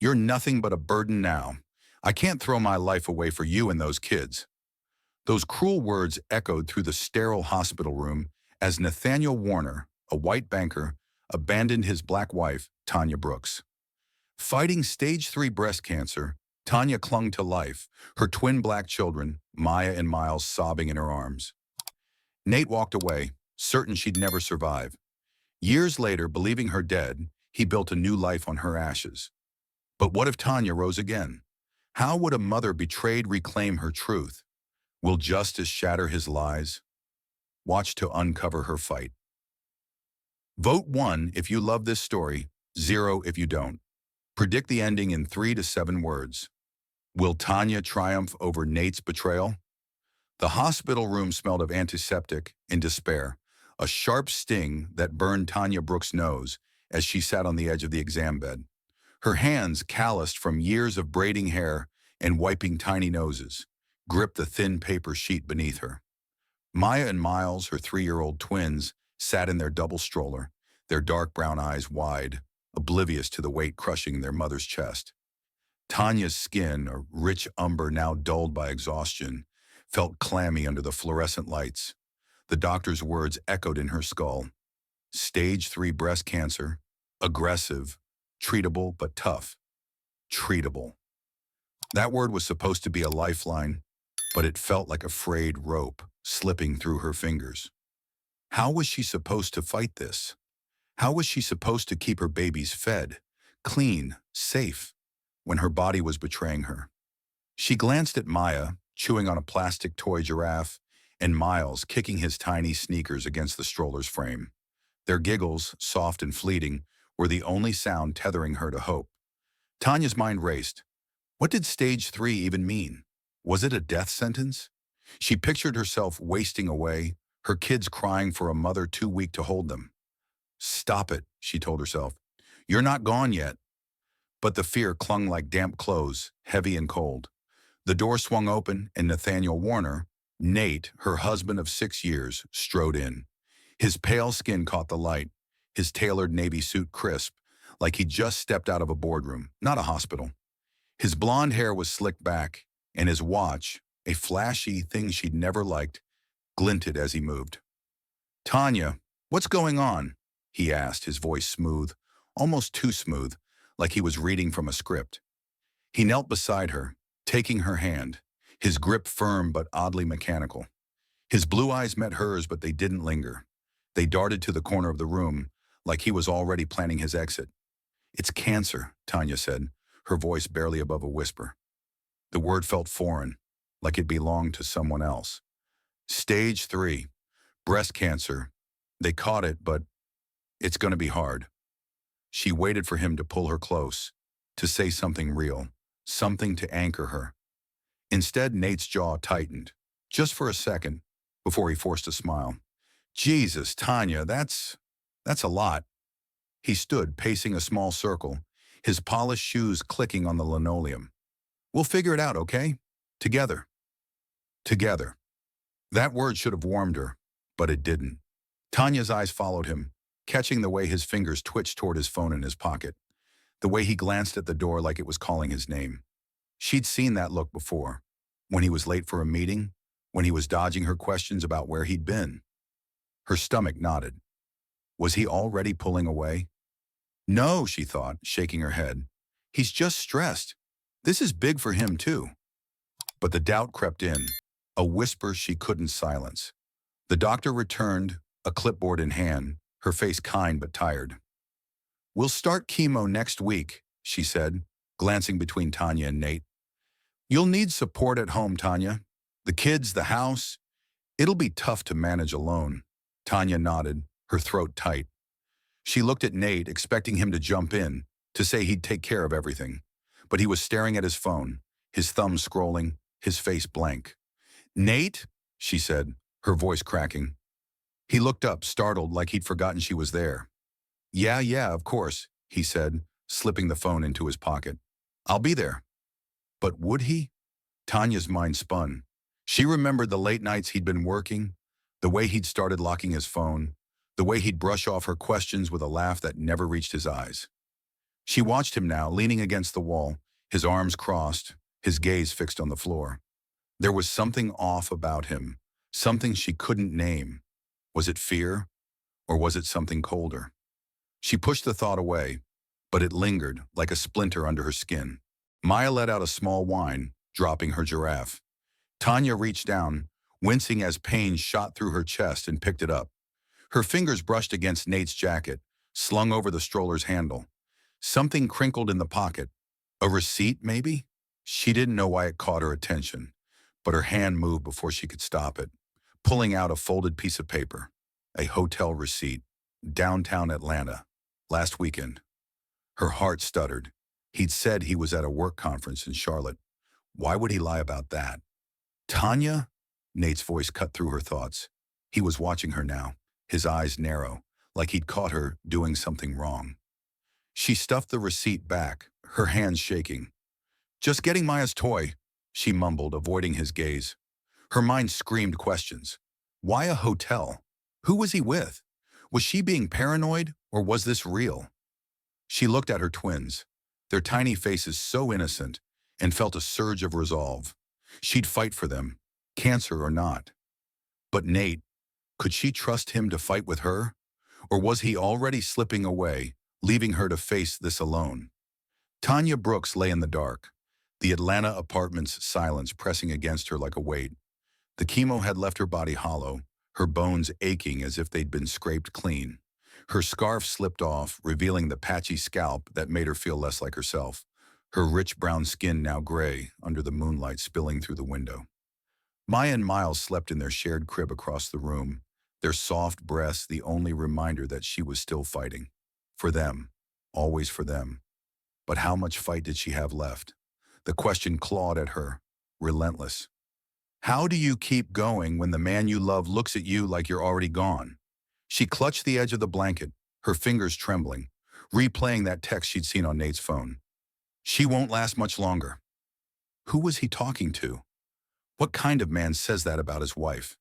You're nothing but a burden now. I can't throw my life away for you and those kids." Those cruel words echoed through the sterile hospital room as Nathaniel Warner, a white banker, abandoned his black wife, Tanya Brooks. Fighting stage 3 breast cancer, Tanya clung to life, her twin black children, Maya and Miles, sobbing in her arms. Nate walked away, certain she'd never survive. Years later, believing her dead, he built a new life on her ashes. But what if Tanya rose again? How would a mother betrayed reclaim her truth? Will justice shatter his lies? Watch to uncover her fight. Vote 1 if you love this story, 0 if you don't. Predict the ending in 3 to 7 words. Will Tanya triumph over Nate's betrayal? The hospital room smelled of antiseptic and despair, a sharp sting that burned Tanya Brooks' nose as she sat on the edge of the exam bed. Her hands, calloused from years of braiding hair and wiping tiny noses, gripped the thin paper sheet beneath her. Maya and Miles, her 3-year-old twins, sat in their double stroller, their dark brown eyes wide, oblivious to the weight crushing their mother's chest. Tanya's skin, a rich umber now dulled by exhaustion, felt clammy under the fluorescent lights. The doctor's words echoed in her skull. Stage 3 breast cancer, aggressive, treatable but tough. Treatable. That word was supposed to be a lifeline, but it felt like a frayed rope slipping through her fingers. How was she supposed to fight this? How was she supposed to keep her babies fed, clean, safe, when her body was betraying her? She glanced at Maya, chewing on a plastic toy giraffe, and Miles, kicking his tiny sneakers against the stroller's frame. Their giggles, soft and fleeting, were the only sound tethering her to hope. Tanya's mind raced. What did stage 3 even mean? Was it a death sentence? She pictured herself wasting away, her kids crying for a mother too weak to hold them. "Stop it," she told herself. "You're not gone yet." But the fear clung like damp clothes, heavy and cold. The door swung open, and Nathaniel Warner, Nate, her husband of 6 years, strode in. His pale skin caught the light, his tailored navy suit crisp, like he'd just stepped out of a boardroom, not a hospital. His blonde hair was slicked back, and his watch, a flashy thing she'd never liked, glinted as he moved. "Tanya, what's going on?" he asked, his voice smooth, almost too smooth, like he was reading from a script. He knelt beside her, taking her hand, his grip firm but oddly mechanical. His blue eyes met hers, but they didn't linger. They darted to the corner of the room, like he was already planning his exit. "It's cancer," Tanya said, her voice barely above a whisper. The word felt foreign, like it belonged to someone else. "Stage 3, breast cancer. They caught it, but it's going to be hard." She waited for him to pull her close, to say something real, something to anchor her. Instead, Nate's jaw tightened, just for a second, before he forced a smile. "Jesus, Tanya, that's a lot." He stood, pacing a small circle, his polished shoes clicking on the linoleum. "We'll figure it out, okay? Together." Together. That word should have warmed her, but it didn't. Tanya's eyes followed him, catching the way his fingers twitched toward his phone in his pocket, the way he glanced at the door like it was calling his name. She'd seen that look before, when he was late for a meeting, when he was dodging her questions about where he'd been. Her stomach knotted. Was he already pulling away? No, she thought, shaking her head. He's just stressed. This is big for him, too. But the doubt crept in, a whisper she couldn't silence. The doctor returned, a clipboard in hand, her face kind but tired. "We'll start chemo next week," she said, glancing between Tanya and Nate. "You'll need support at home, Tanya. The kids, the house. It'll be tough to manage alone." Tanya nodded, her throat tight. She looked at Nate, expecting him to jump in, to say he'd take care of everything. But he was staring at his phone, his thumb scrolling, his face blank. "Nate?" she said, her voice cracking. He looked up, startled, like he'd forgotten she was there. Yeah, of course," he said, slipping the phone into his pocket. "I'll be there." But would he? Tanya's mind spun. She remembered the late nights he'd been working, the way he'd started locking his phone, the way he'd brush off her questions with a laugh that never reached his eyes. She watched him now, leaning against the wall, his arms crossed, his gaze fixed on the floor. There was something off about him, something she couldn't name. Was it fear, or was it something colder? She pushed the thought away, but it lingered like a splinter under her skin. Maya let out a small whine, dropping her giraffe. Tanya reached down, wincing as pain shot through her chest, and picked it up. Her fingers brushed against Nate's jacket, slung over the stroller's handle. Something crinkled in the pocket. A receipt, maybe? She didn't know why it caught her attention, but her hand moved before she could stop it, pulling out a folded piece of paper. A hotel receipt. Downtown Atlanta. Last weekend. Her heart stuttered. He'd said he was at a work conference in Charlotte. Why would he lie about that? Tanya? Nate's voice cut through her thoughts. He was watching her now, his eyes narrow, like he'd caught her doing something wrong. She stuffed the receipt back, her hands shaking. Just getting Maya's toy, she mumbled, avoiding his gaze. Her mind screamed questions. Why a hotel? Who was he with? Was she being paranoid, or was this real? She looked at her twins, their tiny faces so innocent, and felt a surge of resolve. She'd fight for them, cancer or not. But Nate, could she trust him to fight with her? Or was he already slipping away, leaving her to face this alone? Tanya Brooks lay in the dark, the Atlanta apartment's silence pressing against her like a weight. The chemo had left her body hollow, her bones aching as if they'd been scraped clean. Her scarf slipped off, revealing the patchy scalp that made her feel less like herself, her rich brown skin now gray under the moonlight spilling through the window. Maya and Miles slept in their shared crib across the room, their soft breaths the only reminder that she was still fighting. For them. Always for them. But how much fight did she have left? The question clawed at her, relentless. How do you keep going when the man you love looks at you like you're already gone? She clutched the edge of the blanket, her fingers trembling, replaying that text she'd seen on Nate's phone. She won't last much longer. Who was he talking to? What kind of man says that about his wife?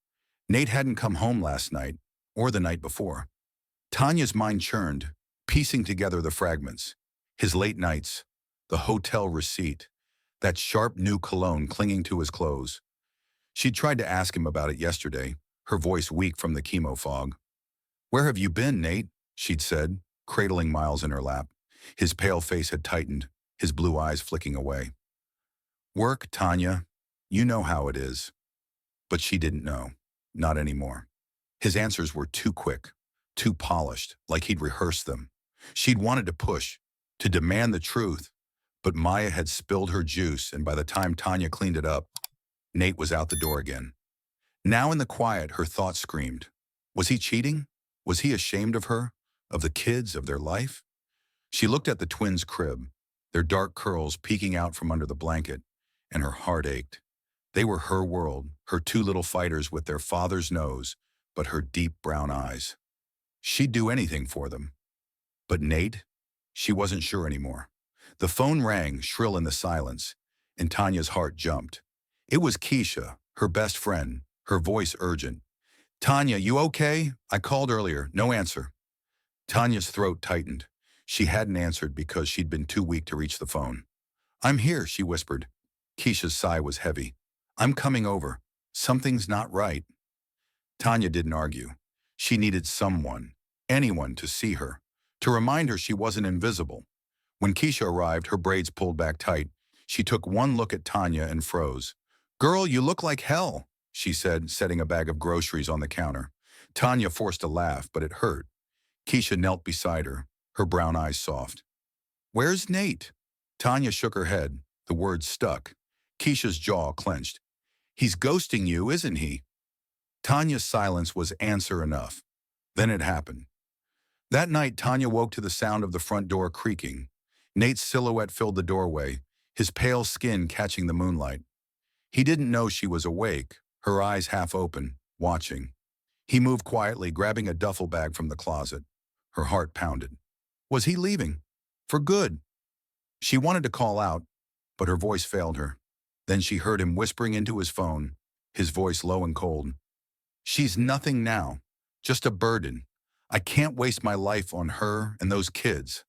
Nate hadn't come home last night, or the night before. Tanya's mind churned, piecing together the fragments. His late nights, the hotel receipt, that sharp new cologne clinging to his clothes. She'd tried to ask him about it yesterday, her voice weak from the chemo fog. "Where have you been, Nate?" she'd said, cradling Miles in her lap. His pale face had tightened, his blue eyes flicking away. "Work, Tanya. You know how it is." But she didn't know. Not anymore. His answers were too quick, too polished, like he'd rehearsed them. She'd wanted to push, to demand the truth, but Maya had spilled her juice, and by the time Tanya cleaned it up, Nate was out the door again. Now in the quiet, her thoughts screamed. Was he cheating? Was he ashamed of her? Of the kids? Of their life? She looked at the twins' crib, their dark curls peeking out from under the blanket, and her heart ached. They were her world, her two little fighters with their father's nose, but her deep brown eyes. She'd do anything for them. But Nate? She wasn't sure anymore. The phone rang, shrill in the silence, and Tanya's heart jumped. It was Keisha, her best friend, her voice urgent. "Tanya, you okay? I called earlier. No answer." Tanya's throat tightened. She hadn't answered because she'd been too weak to reach the phone. "I'm here," she whispered. Keisha's sigh was heavy. "I'm coming over. Something's not right." Tanya didn't argue. She needed someone, anyone, to see her, to remind her she wasn't invisible. When Keisha arrived, her braids pulled back tight. She took one look at Tanya and froze. "Girl, you look like hell," she said, setting a bag of groceries on the counter. Tanya forced a laugh, but it hurt. Keisha knelt beside her, her brown eyes soft. "Where's Nate?" Tanya shook her head. The words stuck. Keisha's jaw clenched. "He's ghosting you, isn't he?" Tanya's silence was answer enough. Then it happened. That night, Tanya woke to the sound of the front door creaking. Nate's silhouette filled the doorway, his pale skin catching the moonlight. He didn't know she was awake, her eyes half open, watching. He moved quietly, grabbing a duffel bag from the closet. Her heart pounded. Was he leaving? For good? She wanted to call out, but her voice failed her. Then she heard him whispering into his phone, his voice low and cold. "She's nothing now, just a burden. I can't waste my life on her and those kids."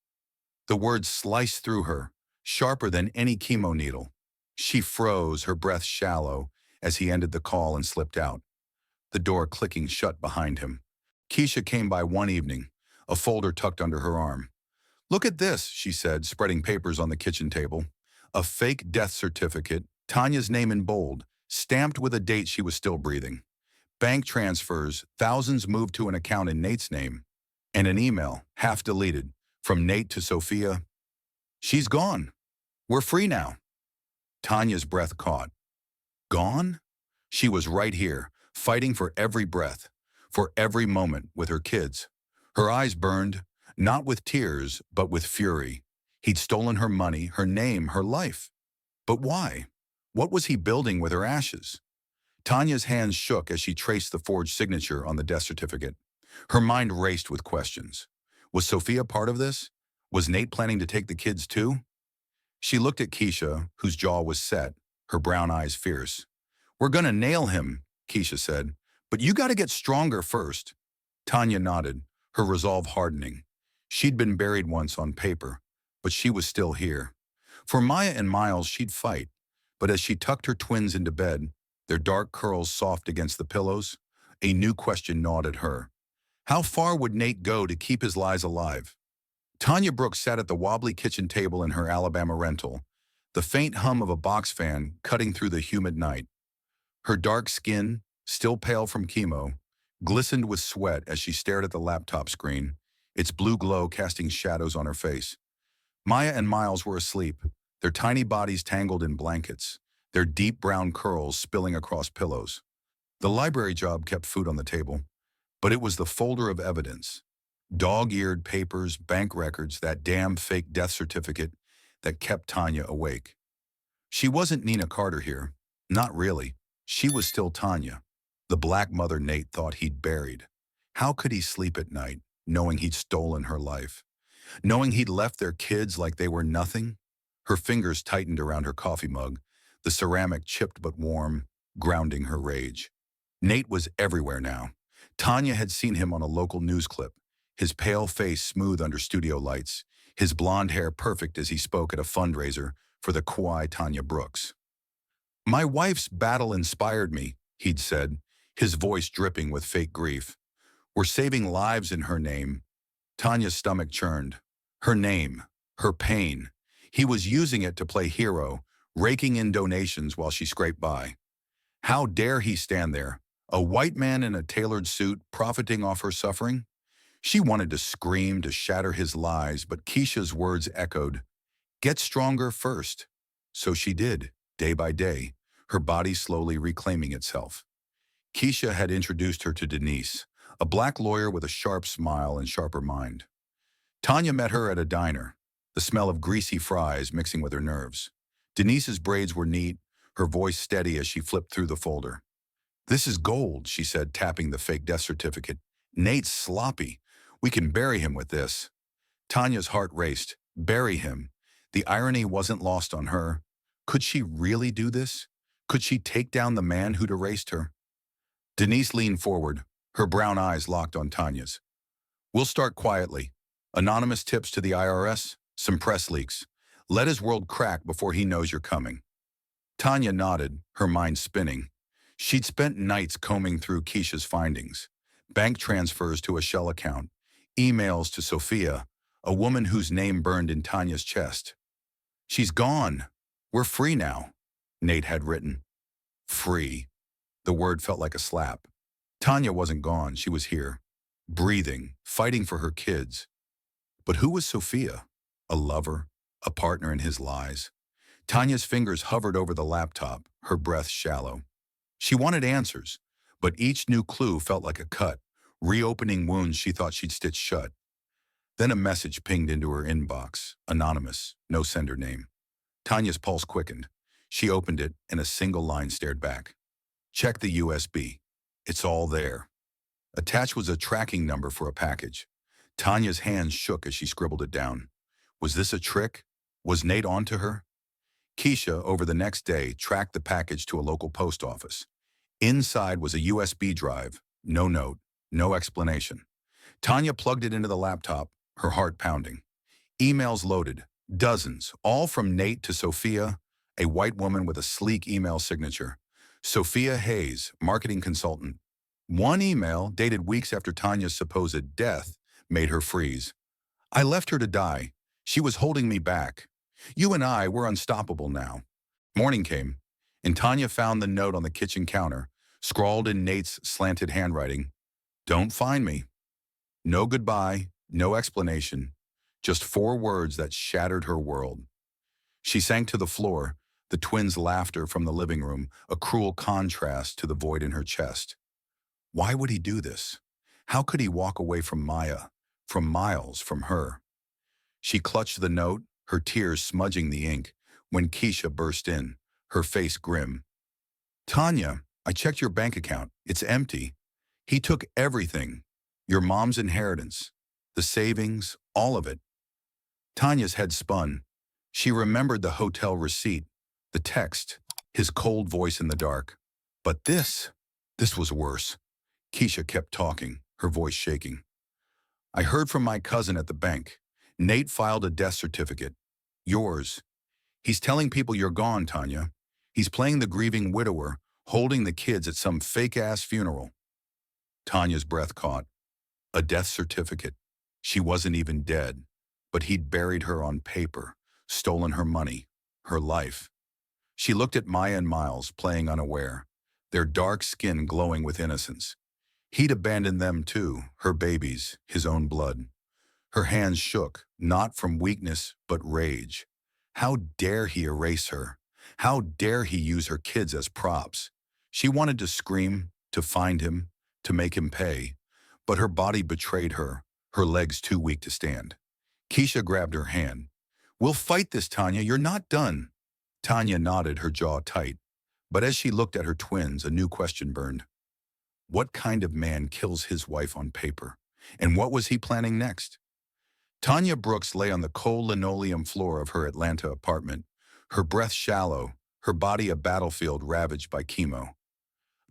The words sliced through her, sharper than any chemo needle. She froze, her breath shallow, as he ended the call and slipped out, the door clicking shut behind him. Keisha came by one evening, a folder tucked under her arm. "Look at this," she said, spreading papers on the kitchen table. A fake death certificate, Tanya's name in bold, stamped with a date she was still breathing. Bank transfers, thousands moved to an account in Nate's name. And an email, half deleted, from Nate to Sophia. "She's gone. We're free now." Tanya's breath caught. Gone? She was right here, fighting for every breath, for every moment with her kids. Her eyes burned, not with tears, but with fury. He'd stolen her money, her name, her life. But why? What was he building with her ashes? Tanya's hands shook as she traced the forged signature on the death certificate. Her mind raced with questions. Was Sophia part of this? Was Nate planning to take the kids too? She looked at Keisha, whose jaw was set, her brown eyes fierce. "We're gonna nail him," Keisha said. "But you gotta get stronger first." Tanya nodded, her resolve hardening. She'd been buried once on paper, but she was still here. For Maya and Miles, she'd fight. But as she tucked her twins into bed, their dark curls soft against the pillows, a new question gnawed at her. How far would Nate go to keep his lies alive? Tanya Brooks sat at the wobbly kitchen table in her Alabama rental, the faint hum of a box fan cutting through the humid night. Her dark skin, still pale from chemo, glistened with sweat as she stared at the laptop screen, its blue glow casting shadows on her face. Maya and Miles were asleep, their tiny bodies tangled in blankets, their deep brown curls spilling across pillows. The library job kept food on the table, but it was the folder of evidence. Dog-eared papers, bank records, that damn fake death certificate that kept Tanya awake. She wasn't Nina Carter here. Not really. She was still Tanya, the black mother Nate thought he'd buried. How could he sleep at night, knowing he'd stolen her life? Knowing he'd left their kids like they were nothing? Her fingers tightened around her coffee mug, the ceramic chipped but warm, grounding her rage. Nate was everywhere now. Tanya had seen him on a local news clip, his pale face smooth under studio lights, his blonde hair perfect as he spoke at a fundraiser for the Kauai Tanya Brooks. "My wife's battle inspired me," he'd said, his voice dripping with fake grief. "We're saving lives in her name." Tanya's stomach churned. Her name, her pain. He was using it to play hero, raking in donations while she scraped by. How dare he stand there, a white man in a tailored suit, profiting off her suffering? She wanted to scream, to shatter his lies, but Keisha's words echoed, "Get stronger first." So she did, day by day, her body slowly reclaiming itself. Keisha had introduced her to Denise, a black lawyer with a sharp smile and sharper mind. Tanya met her at a diner, the smell of greasy fries mixing with her nerves. Denise's braids were neat, her voice steady as she flipped through the folder. "This is gold," she said, tapping the fake death certificate. "Nate's sloppy. We can bury him with this." Tanya's heart raced. Bury him. The irony wasn't lost on her. Could she really do this? Could she take down the man who'd erased her? Denise leaned forward, her brown eyes locked on Tanya's. "We'll start quietly. Anonymous tips to the IRS, some press leaks. Let his world crack before he knows you're coming." Tanya nodded, her mind spinning. She'd spent nights combing through Keisha's findings. Bank transfers to a shell account, emails to Sophia, a woman whose name burned in Tanya's chest. "She's gone. We're free now," Nate had written. Free. The word felt like a slap. Tanya wasn't gone, she was here, breathing, fighting for her kids. But who was Sophia? A lover? A partner in his lies? Tanya's fingers hovered over the laptop, her breath shallow. She wanted answers, but each new clue felt like a cut, reopening wounds she thought she'd stitch shut. Then a message pinged into her inbox, anonymous, no sender name. Tanya's pulse quickened. She opened it, and a single line stared back. "Check the USB. It's all there." Attached was a tracking number for a package. Tanya's hands shook as she scribbled it down. Was this a trick? Was Nate onto her? Keisha, over the next day, tracked the package to a local post office. Inside was a USB drive, no note, no explanation. Tanya plugged it into the laptop, her heart pounding. Emails loaded, dozens, all from Nate to Sophia, a white woman with a sleek email signature. Sophia Hayes, marketing consultant. One email, dated weeks after Tanya's supposed death, made her freeze. I left her to die. She was holding me back. You and I were unstoppable now. Morning came, and Tanya found the note on the kitchen counter, scrawled in Nate's slanted handwriting. Don't find me. No goodbye, no explanation, just 4 words that shattered her world. She sank to the floor, the twins' laughter from the living room, a cruel contrast to the void in her chest. Why would he do this? How could he walk away from Maya, from miles from her? She clutched the note, her tears smudging the ink, when Keisha burst in, her face grim. Tanya, I checked your bank account. It's empty. He took everything. Your mom's inheritance, the savings, all of it. Tanya's head spun. She remembered the hotel receipt, the text, his cold voice in the dark. But this was worse. Keisha kept talking, her voice shaking. I heard from my cousin at the bank. Nate filed a death certificate. Yours. He's telling people you're gone, Tanya. He's playing the grieving widower, holding the kids at some fake-ass funeral. Tanya's breath caught. A death certificate. She wasn't even dead, but he'd buried her on paper, stolen her money, her life. She looked at Maya and Miles, playing unaware, their dark skin glowing with innocence. He'd abandoned them too, her babies, his own blood. Her hands shook, not from weakness, but rage. How dare he erase her? How dare he use her kids as props? She wanted to scream, to find him, to make him pay. But her body betrayed her legs too weak to stand. Keisha grabbed her hand. We'll fight this, Tanya. You're not done. Tanya nodded, her jaw tight. But as she looked at her twins, a new question burned. What kind of man kills his wife on paper? And what was he planning next? Tanya Brooks lay on the cold linoleum floor of her Atlanta apartment, her breath shallow, her body a battlefield ravaged by chemo.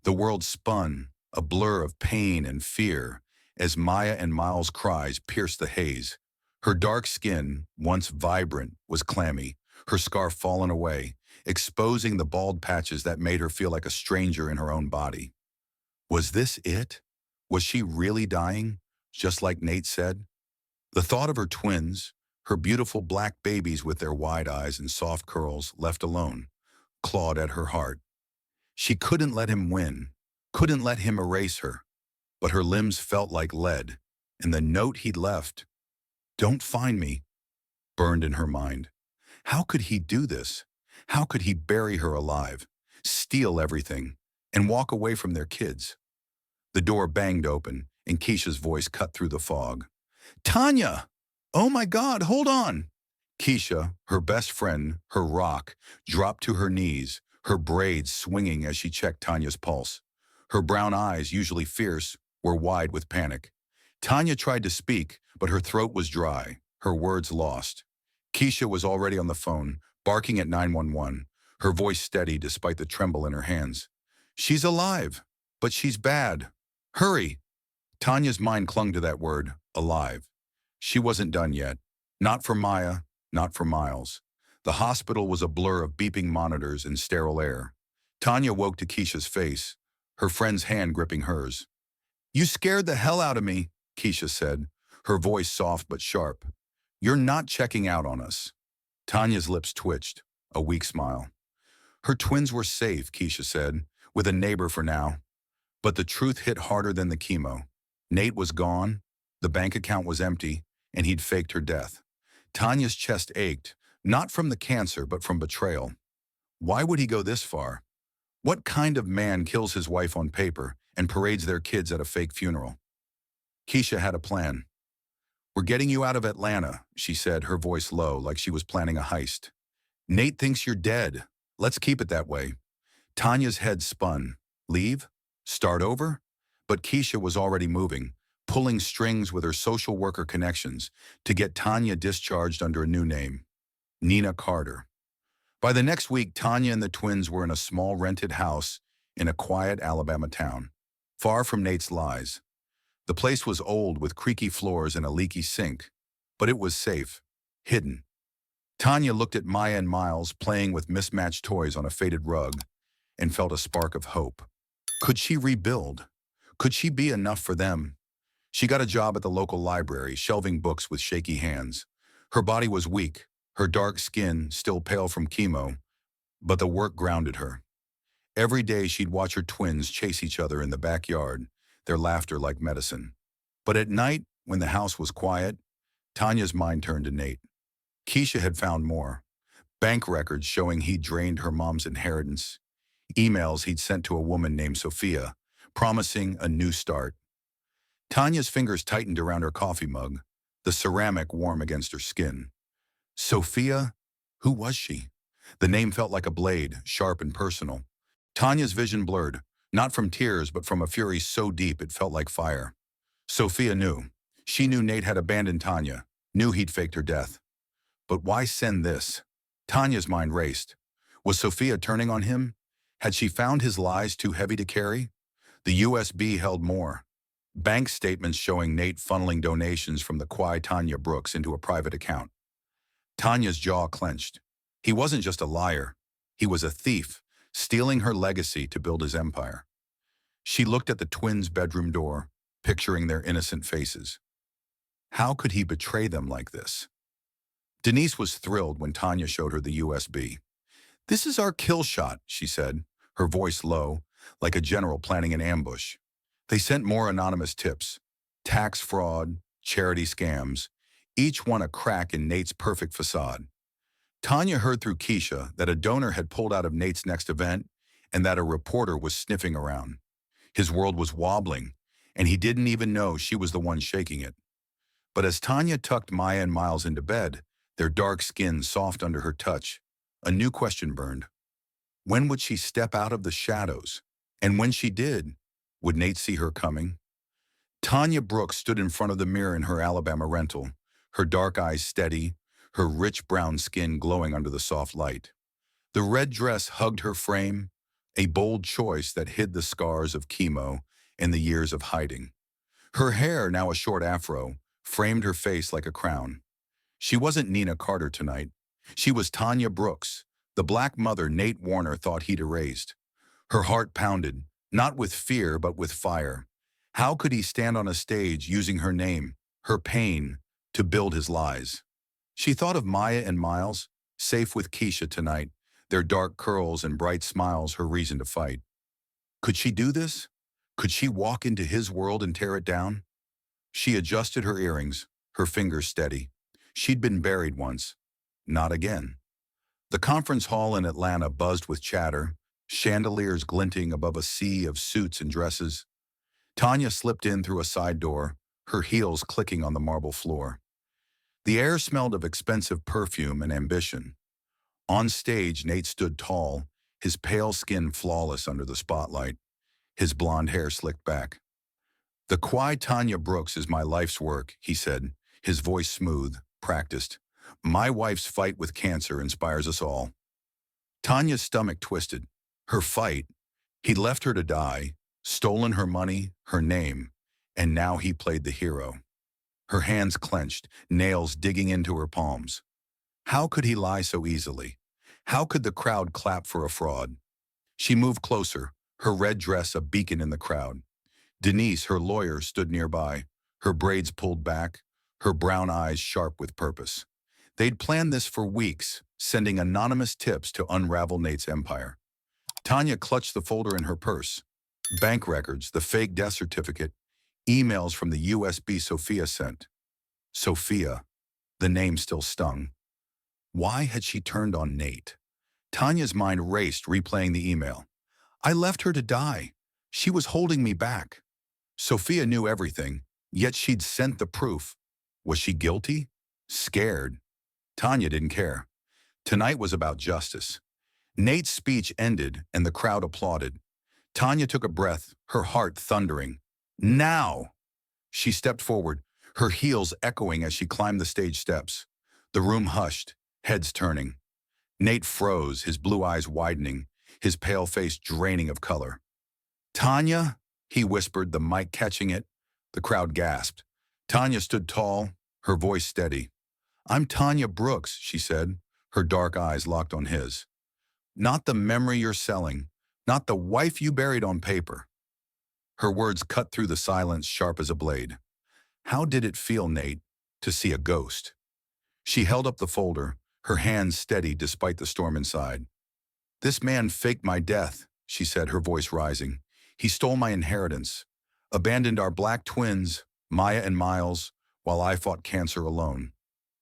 The world spun, a blur of pain and fear, as Maya and Miles' cries pierced the haze. Her dark skin, once vibrant, was clammy, her scarf fallen away, exposing the bald patches that made her feel like a stranger in her own body. Was this it? Was she really dying, just like Nate said? The thought of her twins, her beautiful black babies with their wide eyes and soft curls left alone, clawed at her heart. She couldn't let him win, couldn't let him erase her, but her limbs felt like lead, and the note he'd left, "Don't find me," burned in her mind. How could he do this? How could he bury her alive, steal everything, and walk away from their kids? The door banged open, and Keisha's voice cut through the fog. Tanya! Oh my God, hold on! Keisha, her best friend, her rock, dropped to her knees, her braids swinging as she checked Tanya's pulse. Her brown eyes, usually fierce, were wide with panic. Tanya tried to speak, but her throat was dry, her words lost. Keisha was already on the phone, barking at 911, her voice steady despite the tremble in her hands. She's alive, but she's bad. Hurry! Tanya's mind clung to that word, alive. She wasn't done yet. Not for Maya, not for Miles. The hospital was a blur of beeping monitors and sterile air. Tanya woke to Keisha's face, her friend's hand gripping hers. You scared the hell out of me, Keisha said, her voice soft but sharp. You're not checking out on us. Tanya's lips twitched, a weak smile. Her twins were safe, Keisha said, with a neighbor for now. But the truth hit harder than the chemo. Nate was gone, the bank account was empty, and he'd faked her death. Tanya's chest ached, not from the cancer, but from betrayal. Why would he go this far? What kind of man kills his wife on paper and parades their kids at a fake funeral? Keisha had a plan. We're getting you out of Atlanta, she said, her voice low, like she was planning a heist. Nate thinks you're dead. Let's keep it that way. Tanya's head spun. Leave? Start over? But Keisha was already moving, pulling strings with her social worker connections to get Tanya discharged under a new name, Nina Carter. By the next week, Tanya and the twins were in a small rented house in a quiet Alabama town, far from Nate's lies. The place was old with creaky floors and a leaky sink, but it was safe. hidden. Tanya looked at Maya and Miles playing with mismatched toys on a faded rug and felt a spark of hope. Could she rebuild? Could she be enough for them? She got a job at the local library, shelving books with shaky hands. Her body was weak, her dark skin still pale from chemo, but the work grounded her. Every day she'd watch her twins chase each other in the backyard, their laughter like medicine. But at night, when the house was quiet, Tanya's mind turned to Nate. Keisha had found more. Bank records showing he'd drained her mom's inheritance. Emails he'd sent to a woman named Sophia, promising a new start. Tanya's fingers tightened around her coffee mug, the ceramic warm against her skin. Sophia? Who was she? The name felt like a blade, sharp and personal. Tanya's vision blurred, not from tears but from a fury so deep it felt like fire. Sophia knew. She knew Nate had abandoned Tanya, knew he'd faked her death. But why send this? Tanya's mind raced. Was Sophia turning on him? Had she found his lies too heavy to carry? The USB held more. Bank statements showing Nate funneling donations from the Tanya Brooks into a private account. Tanya's jaw clenched. He wasn't just a liar. He was a thief, stealing her legacy to build his empire. She looked at the twins' bedroom door, picturing their innocent faces. How could he betray them like this? Denise was thrilled when Tanya showed her the USB. "This is our kill shot," she said, her voice low, like a general planning an ambush. They sent more anonymous tips. Tax fraud, charity scams, each one a crack in Nate's perfect facade. Tanya heard through Keisha that a donor had pulled out of Nate's next event and that a reporter was sniffing around. His world was wobbling, and he didn't even know she was the one shaking it. But as Tanya tucked Maya and Miles into bed, their dark skin soft under her touch, a new question burned. When would she step out of the shadows? And when she did, would Nate see her coming? Tanya Brooks stood in front of the mirror in her Alabama rental, her dark eyes steady, her rich brown skin glowing under the soft light. The red dress hugged her frame, a bold choice that hid the scars of chemo and the years of hiding. Her hair, now a short afro, framed her face like a crown. She wasn't Nina Carter tonight. She was Tanya Brooks, the black mother Nate Warner thought he'd erased. Her heart pounded, not with fear but with fire. How could he stand on a stage using her name, her pain, to build his lies? She thought of Maya and Miles, safe with Keisha tonight, their dark curls and bright smiles her reason to fight. Could she do this? Could she walk into his world and tear it down? She adjusted her earrings, her fingers steady. She'd been buried once. Not again. The conference hall in Atlanta buzzed with chatter, chandeliers glinting above a sea of suits and dresses. Tanya slipped in through a side door, her heels clicking on the marble floor. The air smelled of expensive perfume and ambition. On stage, Nate stood tall, his pale skin flawless under the spotlight, his blonde hair slicked back. "The Tanya Brooks is my life's work," he said, his voice smooth, practiced. "My wife's fight with cancer inspires us all." Tanya's stomach twisted. Her fight. He'd left her to die, stolen her money, her name, and now he played the hero. Her hands clenched, nails digging into her palms. How could he lie so easily? How could the crowd clap for a fraud? She moved closer, her red dress a beacon in the crowd. Denise, her lawyer, stood nearby, her braids pulled back, her brown eyes sharp with purpose. They'd planned this for weeks, sending anonymous tips to unravel Nate's empire. Tanya clutched the folder in her purse. Bank records, the fake death certificate, emails from the USB Sophia sent. Sophia. The name still stung. Why had she turned on Nate? Tanya's mind raced, replaying the email. "I left her to die. She was holding me back." Sophia knew everything, yet she'd sent the proof. Was she guilty? Scared? Tanya didn't care. Tonight was about justice. Nate's speech ended and the crowd applauded. Tanya took a breath, her heart thundering. Now! She stepped forward, her heels echoing as she climbed the stage steps. The room hushed, heads turning. Nate froze, his blue eyes widening, his pale face draining of color. "Tanya," he whispered, the mic catching it. The crowd gasped. Tanya stood tall, her voice steady. I'm Tanya Brooks, she said, her dark eyes locked on his. Not the memory you're selling, not the wife you buried on paper. Her words cut through the silence sharp as a blade. How did it feel, Nate, to see a ghost? She held up the folder, her hands steady despite the storm inside. This man faked my death, she said, her voice rising. He stole my inheritance, abandoned our black twins, Maya and Miles, while I fought cancer alone.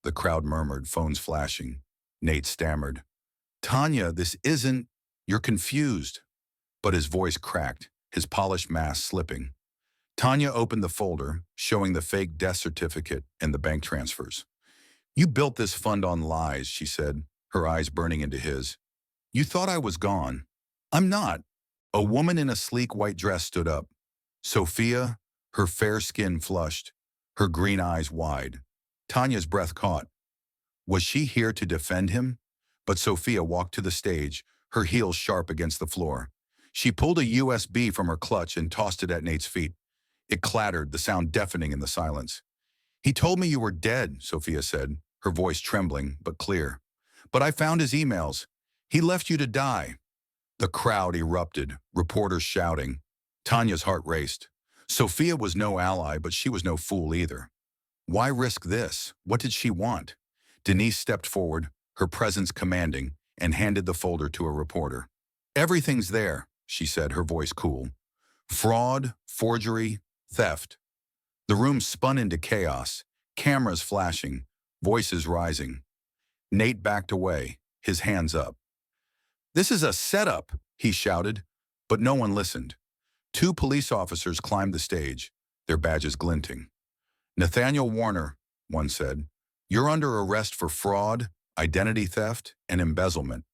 The crowd murmured, phones flashing. Nate stammered. Tanya, this isn't... You're confused. But his voice cracked, his polished mask slipping. Tanya opened the folder, showing the fake death certificate and the bank transfers. You built this fund on lies, she said, her eyes burning into his. You thought I was gone. I'm not. A woman in a sleek white dress stood up. Sophia, her fair skin flushed, her green eyes wide. Tanya's breath caught. Was she here to defend him? But Sophia walked to the stage, her heels sharp against the floor. She pulled a USB from her clutch and tossed it at Nate's feet. It clattered, the sound deafening in the silence. He told me you were dead, Sophia said, her voice trembling but clear. But I found his emails. He left you to die. The crowd erupted, reporters shouting. Tanya's heart raced. Sophia was no ally, but she was no fool either. Why risk this? What did she want? Denise stepped forward, her presence commanding, and handed the folder to a reporter. Everything's there, she said, her voice cool. Fraud, forgery, theft. The room spun into chaos, cameras flashing, voices rising. Nate backed away, his hands up. This is a setup, he shouted, but no one listened. Two police officers climbed the stage, their badges glinting. Nathaniel Warner, one said, you're under arrest for fraud, identity theft, and embezzlement.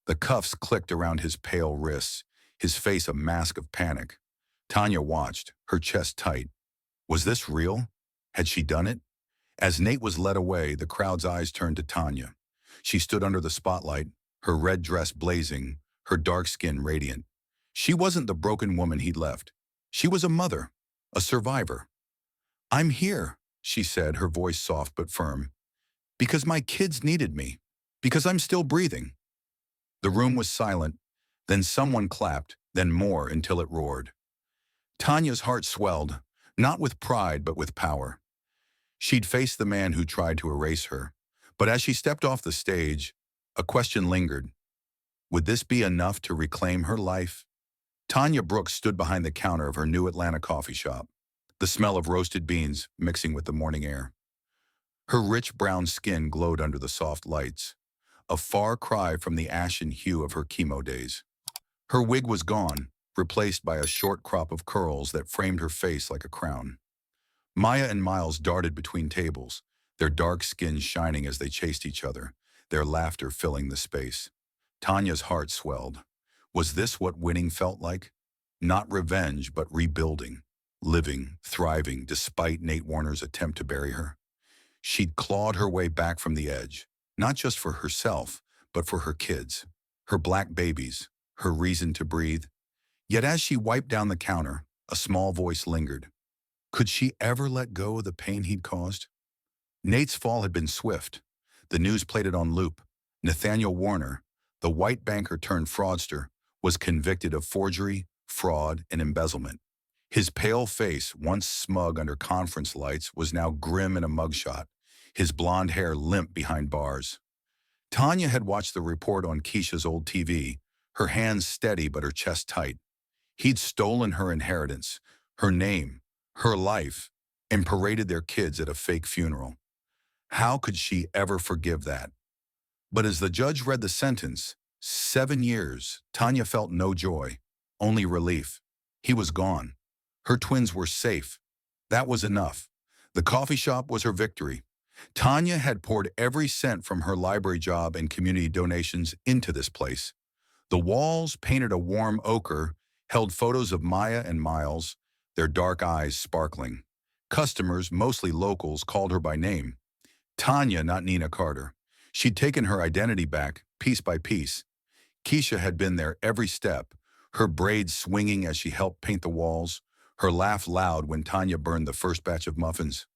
The cuffs clicked around his pale wrists, his face a mask of panic. Tanya watched, her chest tight. Was this real? Had she done it? As Nate was led away, the crowd's eyes turned to Tanya. She stood under the spotlight, her red dress blazing, her dark skin radiant. She wasn't the broken woman he'd left. She was a mother, a survivor. I'm here, she said, her voice soft but firm. Because my kids needed me. Because I'm still breathing. The room was silent. Then someone clapped, then more until it roared. Tanya's heart swelled, not with pride but with power. She'd faced the man who tried to erase her. But as she stepped off the stage, a question lingered. Would this be enough to reclaim her life? Tanya Brooks stood behind the counter of her new Atlanta coffee shop, the smell of roasted beans mixing with the morning air. Her rich brown skin glowed under the soft lights, a far cry from the ashen hue of her chemo days. Her wig was gone, replaced by a short crop of curls that framed her face like a crown. Maya and Miles darted between tables, their dark skins shining as they chased each other, their laughter filling the space. Tanya's heart swelled. Was this what winning felt like? Not revenge, but rebuilding, living, thriving, despite Nate Warner's attempt to bury her. She'd clawed her way back from the edge, not just for herself, but for her kids, her black babies, her reason to breathe. Yet as she wiped down the counter, a small voice lingered. Could she ever let go of the pain he'd caused? Nate's fall had been swift. The news played it on loop. Nathaniel Warner, the white banker turned fraudster, was convicted of forgery, fraud, and embezzlement. His pale face, once smug under conference lights, was now grim in a mugshot, his blonde hair limp behind bars. Tanya had watched the report on Keisha's old TV, her hands steady but her chest tight. He'd stolen her inheritance, her name, her life, and paraded their kids at a fake funeral. How could she ever forgive that? But as the judge read the sentence, 7 years, Tanya felt no joy, only relief. He was gone. Her twins were safe. That was enough. The coffee shop was her victory. Tanya had poured every cent from her library job and community donations into this place. The walls, painted a warm ochre, held photos of Maya and Miles, their dark eyes sparkling. Customers, mostly locals, called her by name. Tanya, not Nina Carter. She'd taken her identity back, piece by piece. Keisha had been there every step, her braids swinging as she helped paint the walls, her laugh loud when Tanya burned the first batch of muffins.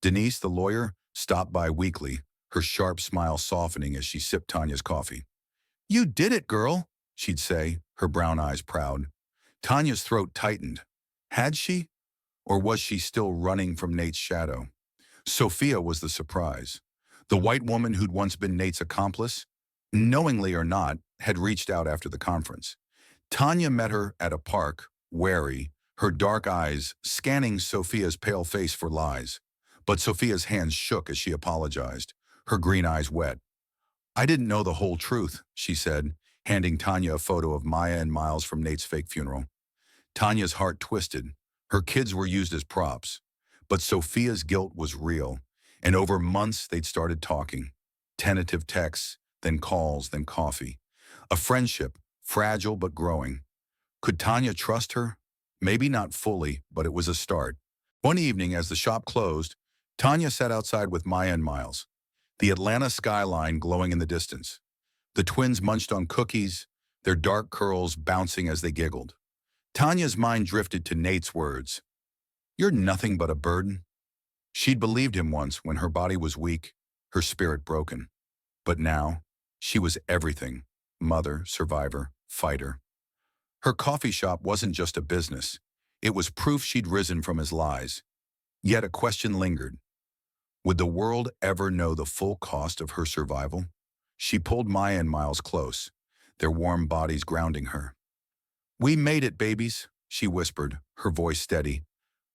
Denise, the lawyer, stopped by weekly, her sharp smile softening as she sipped Tanya's coffee. "You did it, girl," she'd say, her brown eyes proud. Tanya's throat tightened. Had she? Or was she still running from Nate's shadow? Sophia was the surprise. The white woman who'd once been Nate's accomplice, knowingly or not, had reached out after the conference. Tanya met her at a park, wary, her dark eyes scanning Sophia's pale face for lies. But Sophia's hands shook as she apologized, her green eyes wet. "I didn't know the whole truth," she said, handing Tanya a photo of Maya and Miles from Nate's fake funeral. Tanya's heart twisted. Her kids were used as props. But Sophia's guilt was real, and over months they'd started talking. Tentative texts, then calls, then coffee. A friendship, fragile but growing. Could Tanya trust her? Maybe not fully, but it was a start. One evening, as the shop closed, Tanya sat outside with Maya and Miles, the Atlanta skyline glowing in the distance. The twins munched on cookies, their dark curls bouncing as they giggled. Tanya's mind drifted to Nate's words. "You're nothing but a burden." She'd believed him once when her body was weak, her spirit broken. But now, she was everything: mother, survivor, fighter. Her coffee shop wasn't just a business. It was proof she'd risen from his lies. Yet a question lingered. Would the world ever know the full cost of her survival? She pulled Maya and Miles close, their warm bodies grounding her. "We made it, babies," she whispered, her voice steady.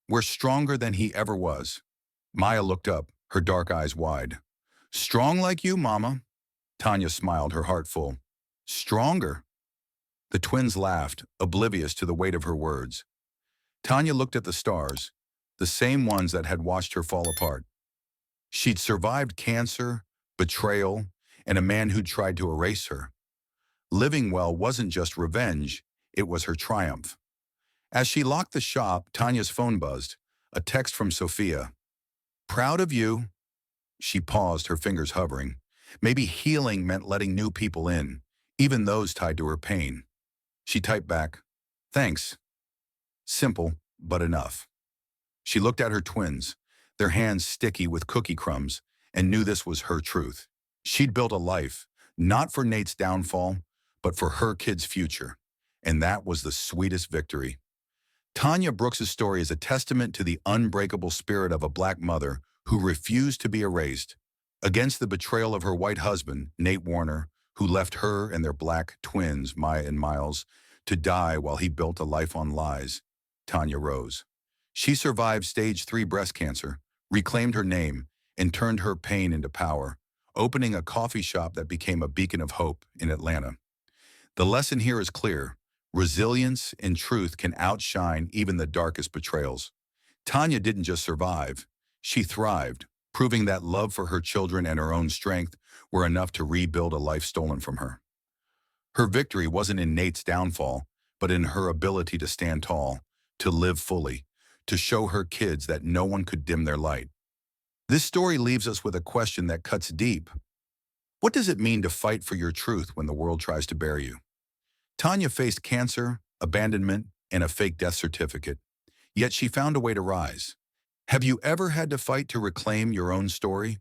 "We're stronger than he ever was." Maya looked up, her dark eyes wide. "Strong like you, Mama." Tanya smiled, her heart full. "Stronger." The twins laughed, oblivious to the weight of her words. Tanya looked at the stars, the same ones that had watched her fall apart. She'd survived cancer, betrayal, and a man who'd tried to erase her. Living well wasn't just revenge, it was her triumph. As she locked the shop, Tanya's phone buzzed, a text from Sophia. "Proud of you." She paused, her fingers hovering. Maybe healing meant letting new people in, even those tied to her pain. She typed back, "Thanks." Simple, but enough. She looked at her twins, their hands sticky with cookie crumbs, and knew this was her truth. She'd built a life, not for Nate's downfall, but for her kids' future. And that was the sweetest victory. Tanya Brooks' story is a testament to the unbreakable spirit of a black mother who refused to be erased. Against the betrayal of her white husband, Nate Warner, who left her and their black twins, Maya and Miles, to die while he built a life on lies, Tanya rose. She survived stage 3 breast cancer, reclaimed her name, and turned her pain into power, opening a coffee shop that became a beacon of hope in Atlanta. The lesson here is clear. Resilience and truth can outshine even the darkest betrayals. Tanya didn't just survive, she thrived, proving that love for her children and her own strength were enough to rebuild a life stolen from her. Her victory wasn't in Nate's downfall, but in her ability to stand tall, to live fully, to show her kids that no one could dim their light. This story leaves us with a question that cuts deep. What does it mean to fight for your truth when the world tries to bury you? Tanya faced cancer, abandonment, and a fake death certificate, yet she found a way to rise. Have you ever had to fight to reclaim your own story?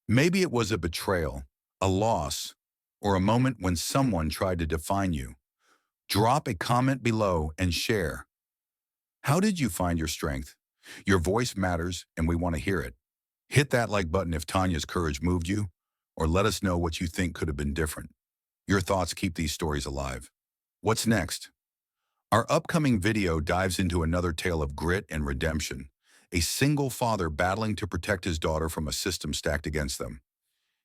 Maybe it was a betrayal, a loss, or a moment when someone tried to define you. Drop a comment below and share. How did you find your strength? Your voice matters, and we want to hear it. Hit that like button if Tanya's courage moved you, or let us know what you think could have been different. Your thoughts keep these stories alive. What's next? Our upcoming video dives into another tale of grit and redemption, a single father battling to protect his daughter from a system stacked against them.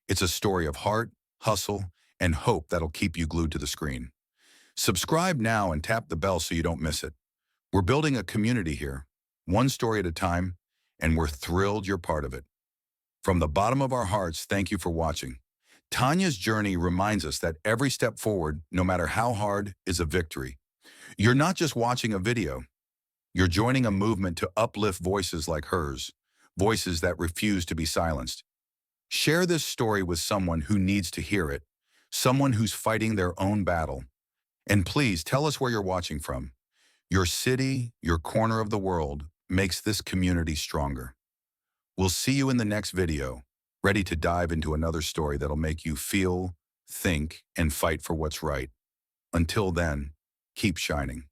It's a story of heart, hustle, and hope that'll keep you glued to the screen. Subscribe now and tap the bell so you don't miss it. We're building a community here, one story at a time, and we're thrilled you're part of it. From the bottom of our hearts, thank you for watching. Tanya's journey reminds us that every step forward, no matter how hard, is a victory. You're not just watching a video. You're joining a movement to uplift voices like hers, voices that refuse to be silenced. Share this story with someone who needs to hear it, someone who's fighting their own battle. And please tell us where you're watching from. Your city, your corner of the world makes this community stronger. We'll see you in the next video, ready to dive into another story that'll make you feel, think, and fight for what's right. Until then, keep shining.